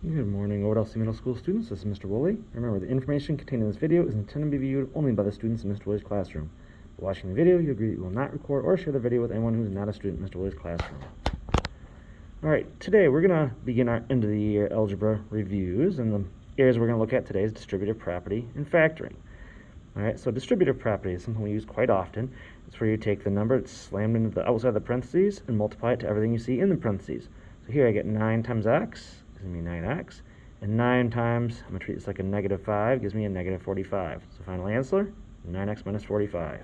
Good morning, OLC Middle School students. This is Mr. Woolley. Remember, the information contained in this video is intended to be viewed only by the students in Mr. Woolley's classroom. By watching the video, you agree that you will not record or share the video with anyone who is not a student in Mr. Woolley's classroom. Alright, today we're going to begin our end of the year algebra reviews, and the areas we're going to look at today is distributive property and factoring. Alright, so distributive property is something we use quite often. It's where you take the number that's slammed into the outside of the parentheses and multiply it to everything you see in the parentheses. So here I get 9 times x. Gives me 9x, and 9 times, I'm going to treat this like a negative 5, gives me a negative 45. So final answer, 9x minus 45.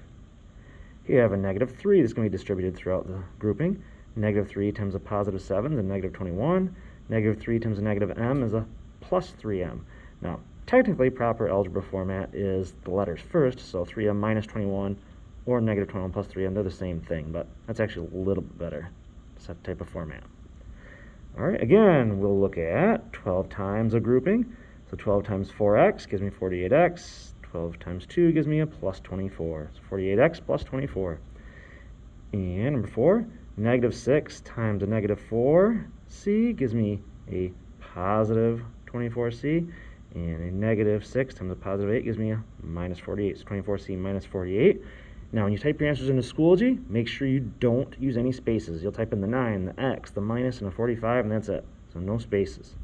Here I have a negative 3 that's going to be distributed throughout the grouping. Negative 3 times a positive 7 is a negative 21. Negative 3 times a negative m is a plus 3m. Now, technically, proper algebra format is the letters first, so 3m minus 21 or negative 21 plus 3m, they're the same thing, but that's actually a little bit better. It's that type of format. Alright, again, we'll look at 12 times a grouping. So 12 times 4x gives me 48x. 12 times 2 gives me a plus 24. So 48x plus 24. And number 4, negative 6 times a negative 4c gives me a positive 24c. And a negative 6 times a positive 8 gives me a minus 48. So 24c minus 48. Now, when you type your answers into Schoology, make sure you don't use any spaces. You'll type in the 9, the x, the minus, and a 45, and that's it. So no spaces.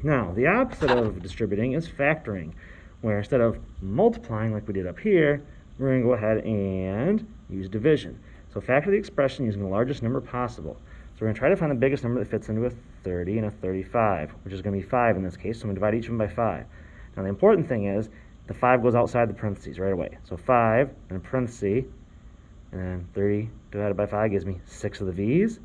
Now, the opposite of distributing is factoring, where instead of multiplying like we did up here, we're going to go ahead and use division. So factor the expression using the largest number possible. So we're going to try to find the biggest number that fits into a 30 and a 35, which is going to be 5 in this case, so I'm going to divide each of them by 5. Now, the important thing is, the 5 goes outside the parentheses right away. So 5 and a parenthesis, and then 30 divided by 5 gives me 6 of the v's.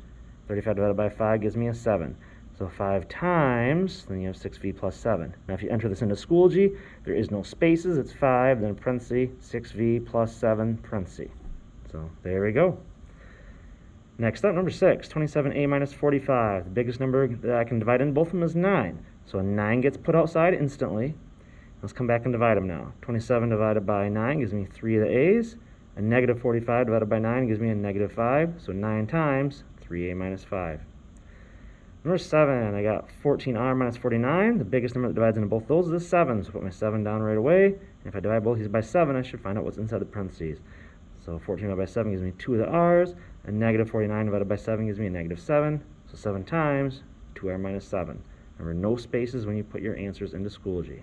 35 divided by 5 gives me a 7. So 5 times, then you have 6v plus 7. Now if you enter this into Schoology, there is no spaces. It's 5, then a parenthesis, 6v plus 7, parenthesis. So there we go. Next up, number 6, 27a minus 45. The biggest number that I can divide into both of them is 9. So a 9 gets put outside instantly. Let's come back and divide them now. 27 divided by 9 gives me 3 of the a's. A negative 45 divided by 9 gives me a negative 5. So 9 times 3a minus 5. Number 7, I got 14r minus 49. The biggest number that divides into both those is 7. So put my 7 down right away. And if I divide both these by 7, I should find out what's inside the parentheses. So 14 divided by 7 gives me 2 of the r's. A negative 49 divided by 7 gives me a negative 7. So 7 times 2r minus 7. Remember, no spaces when you put your answers into Schoology.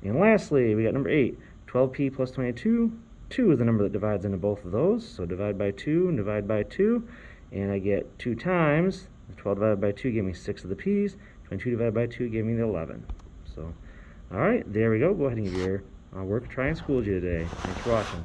And lastly, we got number 8, 12p plus 22. 2 is the number that divides into both of those. So divide by 2 and divide by 2. And I get 2 times, 12 divided by 2 gave me 6 of the p's. 22 divided by 2 gave me the 11. So, all right, there we go. Go ahead and give your work try in Schoology today. Thanks for watching.